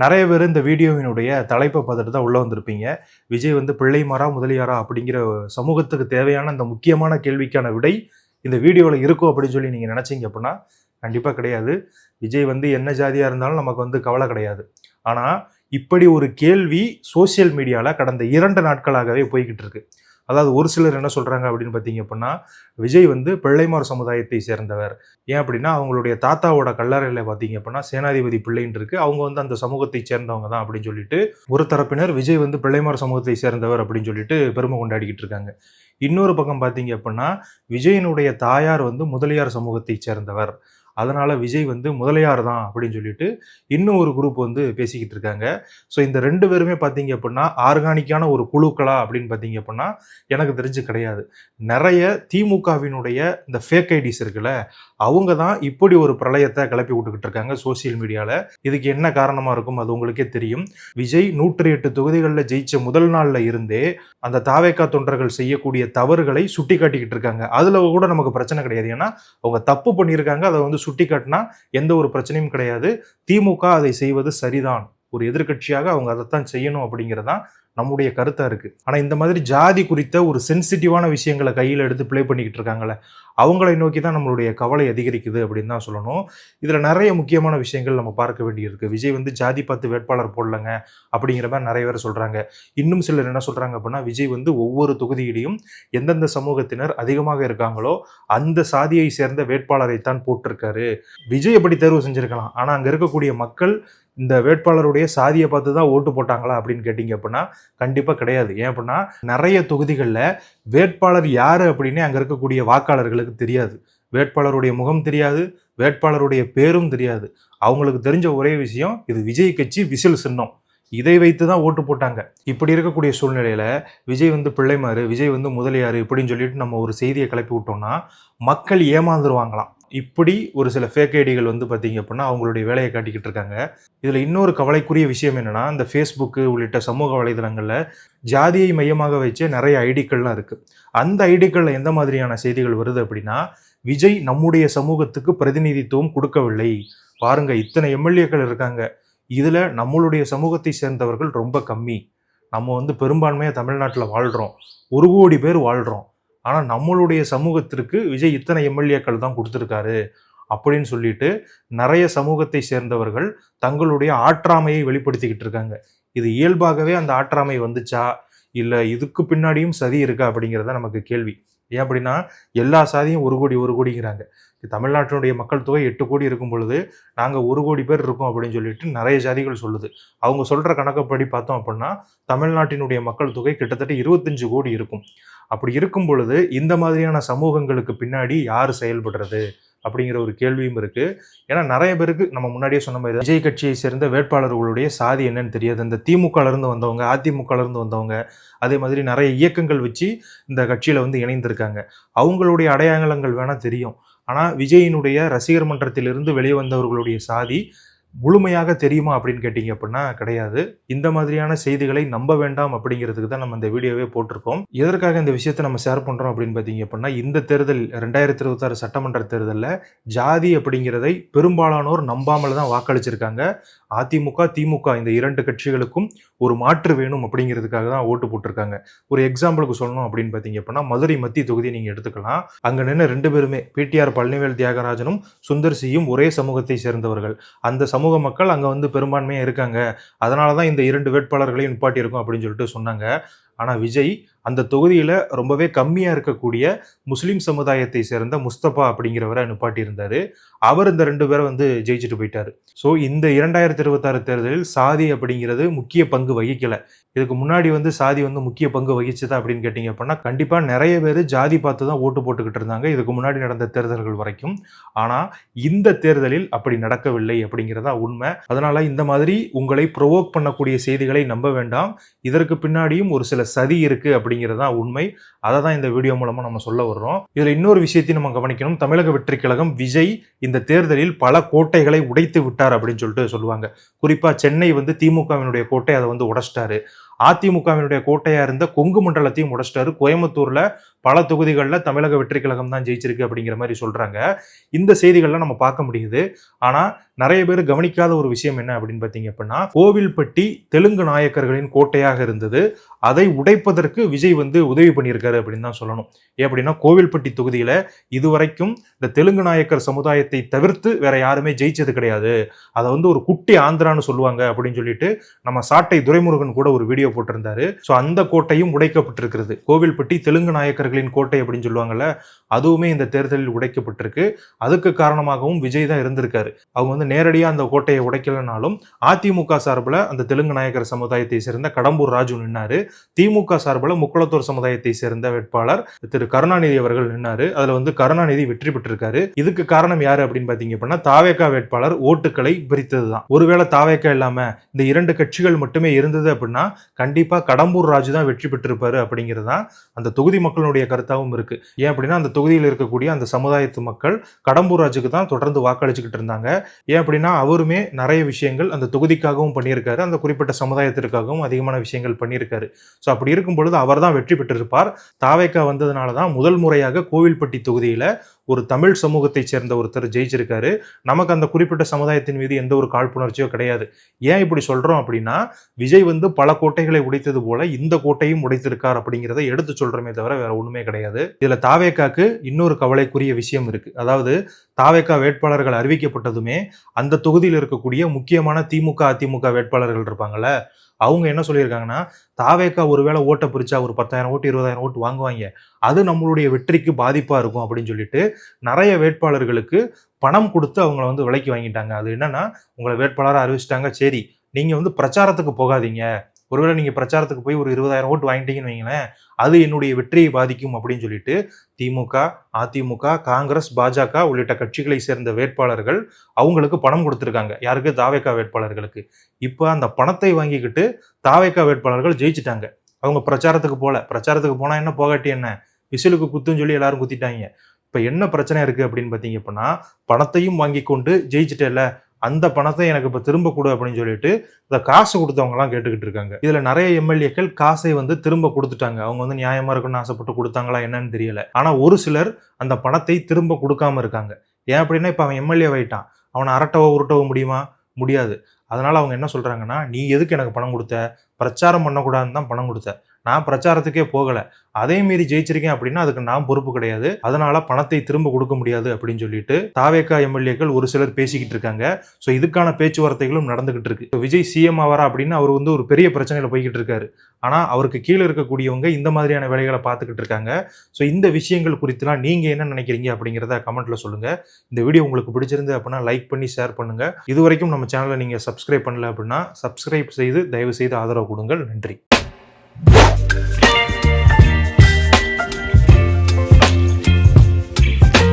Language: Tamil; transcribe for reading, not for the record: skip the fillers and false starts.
நிறைய பேர் இந்த வீடியோவினுடைய தலைப்பை பார்த்துட்டு தான் உள்ள வந்திருப்பீங்க. விஜய் வந்து பிள்ளைமாரா, முதலியாரா அப்படிங்கிற சமூகத்துக்கு தேவையான அந்த முக்கியமான கேள்விக்கான விடை இந்த வீடியோல இருக்கும் அப்படின்னு சொல்லி நீங்க நினைச்சீங்க அப்படின்னா, கண்டிப்பா கிடையாது. விஜய் வந்து என்ன ஜாதியா இருந்தாலும் நமக்கு வந்து கவலை கிடையாது. ஆனா, இப்படி ஒரு கேள்வி சோசியல் மீடியால கடந்த 2 நாட்களாகவே போய்க்கிட்டு இருக்கு. அதாவது ஒரு சிலர் என்ன சொல்றாங்க அப்படின்னு பார்த்தீங்க அப்படின்னா, விஜய் வந்து பிள்ளைமார் சமுதாயத்தை சேர்ந்தவர். ஏன் அப்படின்னா, அவங்களுடைய தாத்தாவோட கல்லறையில பார்த்தீங்க அப்படின்னா, சேனாதிபதி பிள்ளைன்னு இருக்கு. அவங்க வந்து அந்த சமூகத்தை சேர்ந்தவங்க தான் அப்படின்னு சொல்லிட்டு, ஒரு தரப்பினர் விஜய் வந்து பிள்ளைமார் சமூகத்தை சேர்ந்தவர் அப்படின்னு சொல்லிட்டு பெருமை கொண்டாடிக்கிட்டு இருக்காங்க. இன்னொரு பக்கம் பார்த்தீங்க அப்படின்னா, விஜயினுடைய தாயார் வந்து முதலியார் சமூகத்தை சேர்ந்தவர். அதனால விஜய் வந்து முதலியார் தான் அப்படின்னு சொல்லிட்டு இன்னும் ஒரு குரூப் வந்து பேசிக்கிட்டு இருக்காங்க. ஸோ இந்த 2 பேருமே பார்த்தீங்க அப்படின்னா, ஆர்கானிக்கான ஒரு குழுக்களா அப்படின்னு பார்த்தீங்க அப்படின்னா, எனக்கு தெரிஞ்சு கிடையாது. நெறைய திமுகவினுடைய இந்த ஃபேக் ஐடிஸ் இருக்குல்ல, அவங்க தான் இப்படி ஒரு பிரளயத்த கிளப்பி விட்டுக்கிட்டு இருக்காங்க சோசியல் மீடியால. இதுக்கு என்ன காரணமா இருக்கும் அது உங்களுக்கே தெரியும். விஜய் 108 தொகுதிகள்ல ஜெயிச்ச முதல் நாள்ல இருந்தே அந்த தாவேகா தொண்டர்கள் செய்யக்கூடிய தவறுகளை சுட்டிக்காட்டிக்கிட்டு இருக்காங்க. அதுல கூட நமக்கு பிரச்சனை கிடையாது. ஏன்னா, அவங்க தப்பு பண்ணியிருக்காங்க. அத வந்து சுட்டிக்காட்டினா எந்த ஒரு பிரச்சனையும் கிடையாது. திமுக அதை செய்வது சரிதான். ஒரு எதிர்க்கட்சியாக அவங்க அதைத்தான் செய்யணும் அப்படிங்கிறதான் நம்முடைய கருத்தா இருக்கு. ஆனா இந்த மாதிரி ஜாதி குறித்த ஒரு சென்சிட்டிவான விஷயங்களை கையில் எடுத்து ப்ளே பண்ணிக்கிட்டு இருக்காங்கல்ல, அவங்களை நோக்கி தான் நம்மளுடைய கவலை அதிகரிக்குது அப்படின்னு தான் சொல்லணும். இதுல நிறைய முக்கியமான விஷயங்கள் நம்ம பார்க்க வேண்டியிருக்கு. விஜய் வந்து ஜாதி பார்த்து வேட்பாளர் போடலங்க அப்படிங்கிற மாதிரி நிறைய பேர் சொல்றாங்க. இன்னும் சிலர் என்ன சொல்றாங்க அப்படின்னா, விஜய் வந்து ஒவ்வொரு தொகுதியிலையும் எந்தெந்த சமூகத்தினர் அதிகமாக இருக்காங்களோ அந்த சாதியை சேர்ந்த வேட்பாளரைத்தான் போட்டிருக்காரு. விஜய் எப்படி தேர்வு செஞ்சிருக்கலாம். ஆனா அங்க இருக்கக்கூடிய மக்கள் இந்த வேட்பாளருடைய சாதியை பார்த்து தான் ஓட்டு போட்டாங்களா அப்படின்னு கேட்டீங்க அப்படின்னா, கண்டிப்பா கிடையாது. ஏன் அப்படின்னா, நிறைய தொகுதிகளில் வேட்பாளர் யாரு அப்படின்னு அங்க இருக்கக்கூடிய வாக்காளர்களுக்கு தெரியாது. வேட்பாளருடைய முகம் தெரியாது, வேட்பாளருடைய பேரும் தெரியாது. அவங்களுக்கு தெரிஞ்ச ஒரே விஷயம், இது விஜய் கட்சி விசில் சின்னம். இதை வைத்து தான் ஓட்டு போட்டாங்க. இப்படி இருக்கக்கூடிய சூழ்நிலையில விஜய் வந்து பிள்ளைமாரு, விஜய் வந்து முதலியாரு இப்படின்னு சொல்லிட்டு நம்ம ஒரு செய்தியை கிளப்பி விட்டோம்னா மக்கள் ஏமாந்துருவாங்களாம். இப்படி ஒரு சில ஃபேக் ஐடிகள் வந்து பார்த்தீங்க அப்படின்னா அவங்களுடைய வேலையை காட்டிக்கிட்டு இருக்காங்க. இதில் இன்னொரு கவலைக்குரிய விஷயம் என்னன்னா, இந்த ஃபேஸ்புக்கு உள்ளிட்ட சமூக வலைதளங்களில் ஜாதியை மையமாக வச்சு நிறைய ஐடிக்கள்லாம் இருக்கு. அந்த ஐடிக்களில் எந்த மாதிரியான செய்திகள் வருது அப்படின்னா, விஜய் நம்முடைய சமூகத்துக்கு பிரதிநிதித்துவம் கொடுக்கவில்லை. பாருங்க, இத்தனை எம்எல்ஏக்கள் இருக்காங்க. இதுல நம்மளுடைய சமூகத்தை சேர்ந்தவர்கள் ரொம்ப கம்மி. நம்ம வந்து பெரும்பான்மையா தமிழ்நாட்டில் வாழ்றோம். 1 கோடி பேர் வாழ்றோம். ஆனா நம்மளுடைய சமூகத்திற்கு விஜய் இத்தனை எம்எல்ஏக்கள் தான் கொடுத்திருக்காரு அப்படின்னு சொல்லிட்டு நிறைய சமூகத்தை சேர்ந்தவர்கள் தங்களுடைய ஆற்றாமையை வெளிப்படுத்திக்கிட்டு இருக்காங்க. இது இயல்பாகவே அந்த ஆற்றாமை வந்துச்சா, இல்ல இதுக்கு பின்னாடியும் சதி இருக்கா அப்படிங்கிறத நமக்கு கேள்வி. ஏன் அப்படின்னா, எல்லா சாதியும் 1 கோடி 1 கோடிங்கிறாங்க. தமிழ்நாட்டினுடைய மக்கள் தொகை 8 கோடி இருக்கும் பொழுது நாங்கள் 1 கோடி பேர் இருக்கோம் அப்படின்னு சொல்லிட்டு நிறைய ஜாதிகள் சொல்லுது. அவங்க சொல்ற கணக்குப்படி பார்த்தோம் அப்படின்னா, தமிழ்நாட்டினுடைய மக்கள் தொகை கிட்டத்தட்ட 25 கோடி இருக்கும். அப்படி இருக்கும் பொழுது இந்த மாதிரியான சமூகங்களுக்கு பின்னாடி யார் செயல்படுறது அப்படிங்கிற ஒரு கேள்வியும் இருக்கு. ஏன்னா நிறைய பேருக்கு நம்ம முன்னாடியே சொன்ன மாதிரி விஜய் கட்சியை சேர்ந்த வேட்பாளர்களுடைய சாதி என்னன்னு தெரியாது. இந்த திமுகல இருந்து வந்தவங்க, அதிமுகல இருந்து வந்தவங்க, அதே மாதிரி நிறைய இயக்கங்கள் வச்சு இந்த கட்சியில வந்து இணைந்திருக்காங்க. அவங்களுடைய அடையாளங்கள் வேணா தெரியும். ஆனா விஜயினுடைய ரசிகர் மன்றத்திலிருந்து வெளியே வந்தவர்களுடைய சாதி முழுமையாக தெரியுமா அப்படின்னு கேட்டீங்க அப்படின்னா கிடையாது. இந்த மாதிரியான செய்திகளை நம்ப வேண்டாம் அப்படிங்கிறதுக்கு தான் நம்ம இந்த வீடியோவே போட்டிருக்கோம். எதற்காக இந்த விஷயத்தை நம்ம ஷேர் பண்றோம் அப்படின்னு பார்த்தீங்க அப்படின்னா, இந்த தேர்தல் 2026 சட்டமன்ற தேர்தலில் ஜாதி அப்படிங்கிறதை பெரும்பாலானோர் நம்பாமல் தான் வாக்களிச்சிருக்காங்க. அதிமுக, திமுக இந்த 2 கட்சிகளுக்கும் ஒரு மாற்று வேணும் அப்படிங்கிறதுக்காக தான் ஓட்டு போட்டிருக்காங்க. ஒரு எக்ஸாம்பிளுக்கு சொல்லணும் அப்படின்னு பார்த்தீங்க அப்படின்னா, மதுரை மத்திய தொகுதியை நீங்க எடுத்துக்கலாம். அங்க நின்று 2 பேருமே பிடிஆர் பழனிவேல் தியாகராஜனும் சுந்தர் சியும் ஒரே சமூகத்தை சேர்ந்தவர்கள். அந்த சமூக மக்கள் அங்க வந்து பெரும்பான்மையா இருக்காங்க. அதனால தான் இந்த 2 வேட்பாளர்களையும் நிப்பாட்டி இருக்கும் அப்படின்னு சொல்லிட்டு சொன்னாங்க. ஆனா விஜய் அந்த தொகுதியில ரொம்பவே கம்மியா இருக்கக்கூடிய முஸ்லிம் சமுதாயத்தை சேர்ந்த முஸ்தபா அப்படிங்கிறவரை நிப்பாட்டி இருந்தாரு. அவர் இந்த 2 பேரை வந்து ஜெயிச்சுட்டு போயிட்டாரு. ஸோ இந்த 2026 தேர்தலில் சாதி அப்படிங்கிறது முக்கிய பங்கு வகிக்கல. இதுக்கு முன்னாடி வந்து சாதி வந்து முக்கிய பங்கு வகிச்சதா அப்படின்னு கேட்டீங்க அப்படின்னா, கண்டிப்பா நிறைய பேர் ஜாதி பார்த்து தான் ஓட்டு போட்டுக்கிட்டு இருந்தாங்க இதுக்கு முன்னாடி நடந்த தேர்தல்கள் வரைக்கும். ஆனா இந்த தேர்தலில் அப்படி நடக்கவில்லை அப்படிங்கிறதா உண்மை. அதனால இந்த மாதிரி உங்களை ப்ரொவோக் பண்ணக்கூடிய செய்திகளை நம்ப வேண்டாம். இதற்கு பின்னாடியும் ஒரு சில சதி இருக்கு அப்படிங்கிறதா உண்மை. அதை தான் இந்த வீடியோ மூலமா நம்ம சொல்ல வர்றோம். இதுல இன்னொரு விஷயத்தையும் நம்ம கவனிக்கணும். தமிழக வெற்றி கழகம் விஜய் இந்த தேர்தலில் பல கோட்டைகளை உடைத்து விட்டார் அப்படின்னு சொல்லிட்டு சொல்லுவாங்க. குறிப்பா சென்னை வந்து திமுகவினுடைய கோட்டை, அதை வந்து உடைச்சிட்டாரு. அதிமுகவினுடைய கோட்டையா இருந்த கொங்கு மண்டலத்தையும் உடைச்சிட்டாரு. கோயம்புத்தூர்ல பல தொகுதிகளில் தமிழக வெற்றி கழகம் தான் ஜெயிச்சிருக்கு அப்படிங்கிற மாதிரி சொல்றாங்க. இந்த செய்திகள்லாம் நம்ம பார்க்க முடியுது. ஆனா நிறைய பேர் கவனிக்காத ஒரு விஷயம் என்ன அப்படின்னு பார்த்தீங்க அப்படின்னா, கோவில்பட்டி தெலுங்கு நாயக்கர்களின் கோட்டையாக இருந்தது. அதை உடைப்பதற்கு விஜய் உதவி பண்ணியிருக்காரு அப்படின்னு தான் சொல்லணும். ஏன் அப்படின்னா, கோவில்பட்டி தொகுதியில இதுவரைக்கும் இந்த தெலுங்கு நாயக்கர் சமுதாயத்தை தவிர்த்து வேற யாருமே ஜெயிச்சது கிடையாது. அதை ஒரு குட்டி ஆந்திரான்னு சொல்லுவாங்க அப்படின்னு சொல்லிட்டு நம்ம சாட்டை துரைமுருகன் கூட ஒரு வீடியோ போட்டிருந்தாரு. ஸோ அந்த கோட்டையும் உடைக்கப்பட்டிருக்கிறது. கோவில்பட்டி தெலுங்கு நாயக்கர்களின் கோட்டை அப்படின்னு சொல்லுவாங்கல்ல, அதுவுமே இந்த தேர்தலில் உடைக்கப்பட்டிருக்கு. அதுக்கு காரணமாகவும் விஜய் தான் இருந்திருக்காரு. அவங்க நேரடியா அந்த கோட்டையை உடைக்கலனாலும் அதிமுக சார்பில் அந்த தெலுங்கு நாயக்கர் சமுதாயத்தை சேர்ந்த கடம்பூர் ராஜு நின்னாரு. திமுக சார்பில் முக்குளத்தூர் சமுதாயத்தை சேர்ந்த வேட்பாளர் திரு கருணாநிதி அவர்கள் நின்னாரு. அதுல கருணாநிதி வெற்றி பெற்றிருக்காரு. இதுக்கு காரணம் யாரு அப்படின்னு பாத்தீங்க அப்படின்னா, தாவேகா வேட்பாளர் ஓட்டுகளை பிரித்ததுதான். ஒருவேளை தாவேகா இல்லாம இந்த இரண்டு கட்சிகள் மட்டுமே இருந்தது அப்படின்னா கண்டிப்பா கடம்பூர் ராஜு தான் வெற்றி பெற்றிருப்பாரு அப்படிங்கிறது தான் அந்த தொகுதி மக்களுடைய கருத்தாகவும் இருக்கு. ஏன் அப்படின்னா, அந்த தொகுதியில் இருக்கக்கூடிய அந்த சமுதாயத்து மக்கள் கடம்பூர் ராஜுக்கு தான் தொடர்ந்து வாக்களிச்சுக்கிட்டு இருந்தாங்க. ஏன் அப்படின்னா, அவருமே நிறைய விஷயங்கள் அந்த தொகுதிக்காகவும் பண்ணியிருக்காரு, அந்த குறிப்பிட்ட சமுதாயத்திற்காகவும் அதிகமான விஷயங்கள் பண்ணியிருக்காரு. ஸோ அப்படி இருக்கும் பொழுது அவர் தான் வெற்றி பெற்றிருப்பார். தாவேகா வந்ததுனால தான் முதல் முறையாக கோவில்பட்டி தொகுதியில ஒரு தமிழ் சமூகத்தை சேர்ந்த ஒருத்தர் ஜெயிச்சிருக்காரு. நமக்கு அந்த குறிப்பிட்ட சமுதாயத்தின் மீது எந்த ஒரு காழ்ப்புணர்ச்சியோ கிடையாது. ஏன் இப்படி சொல்றோம் அப்படின்னா, விஜய் பல கோட்டைகளை உடைத்தது போல இந்த கோட்டையும் உடைத்திருக்கார் அப்படிங்கிறத எடுத்து சொல்றமே தவிர வேற ஒண்ணுமே கிடையாது. இதுல தாவேகாக்கு இன்னொரு கவலைக்குரிய விஷயம் இருக்கு. அதாவது தாவேகா வேட்பாளர்கள் அறிவிக்கப்பட்டதுமே அந்த தொகுதியில் இருக்கக்கூடிய முக்கியமான திமுக அதிமுக வேட்பாளர்கள் இருப்பாங்கல்ல, அவங்க என்ன சொல்லியிருக்காங்கன்னா, தாவேகா ஒருவேளை ஓட்டை பிரிச்சா ஒரு 10,000 ஓட்டு 20,000 ஓட்டு வாங்குவாங்க, அது நம்மளுடைய வெற்றிக்கு பாதிப்பா இருக்கும் அப்படின்னு சொல்லிட்டு நிறைய வேட்பாளர்களுக்கு பணம் கொடுத்து அவங்கள விலைக்கு வாங்கிட்டாங்க. அது என்னன்னா, உங்களை வேட்பாளராக அறிவிச்சிட்டாங்க, சரி நீங்க பிரச்சாரத்துக்கு போகாதீங்க, ஒருவேளை நீங்க பிரச்சாரத்துக்கு போய் ஒரு 20,000 ஓட்டு வாங்கிட்டீங்கன்னு வைங்களேன், அது என்னுடைய வெற்றியை பாதிக்கும் அப்படின்னு சொல்லிட்டு திமுக, அதிமுக, காங்கிரஸ், பாஜக உள்ளிட்ட கட்சிகளை சேர்ந்த வேட்பாளர்கள் அவங்களுக்கு பணம் கொடுத்திருக்காங்க. யாருக்கு? தாவேகா வேட்பாளர்களுக்கு. இப்ப அந்த பணத்தை வாங்கிக்கிட்டு தாவேகா வேட்பாளர்கள் ஜெயிச்சிட்டாங்க. அவங்க பிரச்சாரத்துக்கு போனா என்ன, போகாட்டி என்ன, விசிலுக்கு குத்துன்னு சொல்லி எல்லாரும் குத்திட்டாங்க. இப்ப என்ன பிரச்சனை இருக்கு அப்படின்னு பாத்தீங்க அப்படின்னா, பணத்தையும் வாங்கி கொண்டு ஜெயிச்சிட்டேல்ல, அந்த பணத்தை எனக்கு இப்ப திரும்ப கொடு அப்படின்னு சொல்லிட்டு இந்த காசு கொடுத்தவங்க எல்லாம் கேட்டுக்கிட்டு இருக்காங்க. இதுல நிறைய எம்எல்ஏக்கள் காசை திரும்ப கொடுத்துட்டாங்க. அவங்க நியாயமா இருக்குன்னு ஆசைப்பட்டு கொடுத்தாங்களா என்னன்னு தெரியல. ஆனா ஒரு சிலர் அந்த பணத்தை திரும்ப கொடுக்காம இருக்காங்க. ஏன் அப்படின்னா, இப்ப அவன் எம்எல்ஏ ஆயிட்டான், அவனை அரட்டவோ உருட்டவோ முடியுமா? முடியாது. அதனால அவங்க என்ன சொல்றாங்கன்னா, நீ எதுக்கு எனக்கு பணம் கொடுத்த? பிரச்சாரம் பண்ணக்கூடாதுன்னு தான் பணம் கொடுத்த. நான் பிரச்சாரத்துக்கே போகல, அதே மீறி ஜெயிச்சிருக்கேன் அப்படின்னா அதுக்கு நான் பொறுப்பு கிடையாது, அதனால பணத்தை திரும்ப கொடுக்க முடியாது அப்படின்னு சொல்லிட்டு தாவேகா எம்எல்ஏக்கள் ஒரு சிலர் பேசிக்கிட்டு இருக்காங்க. ஸோ இதுக்கான பேச்சுவார்த்தைகளும் நடந்துகிட்டு இருக்கு. விஜய் சிஎம் ஆவாரா அப்படின்னா அவர் ஒரு பெரிய பிரச்சனையில போய்கிட்டு இருக்காரு. ஆனா அவருக்கு கீழே இருக்கக்கூடியவங்க இந்த மாதிரியான வேலைகளை பார்த்துக்கிட்டு இருக்காங்க. ஸோ இந்த விஷயங்கள் குறித்துலாம் நீங்க என்ன நினைக்கிறீங்க அப்படிங்கிறத கமெண்ட்ல சொல்லுங்க. இந்த வீடியோ உங்களுக்கு பிடிச்சிருந்து அப்படின்னா லைக் பண்ணி ஷேர் பண்ணுங்க. இது வரைக்கும் நம்ம சேனலை நீங்க சப்ஸ்கிரைப் பண்ணல அப்படின்னா சப்ஸ்கிரைப் செய்து தயவு செய்து ஆதரவு கொடுங்கள். நன்றி.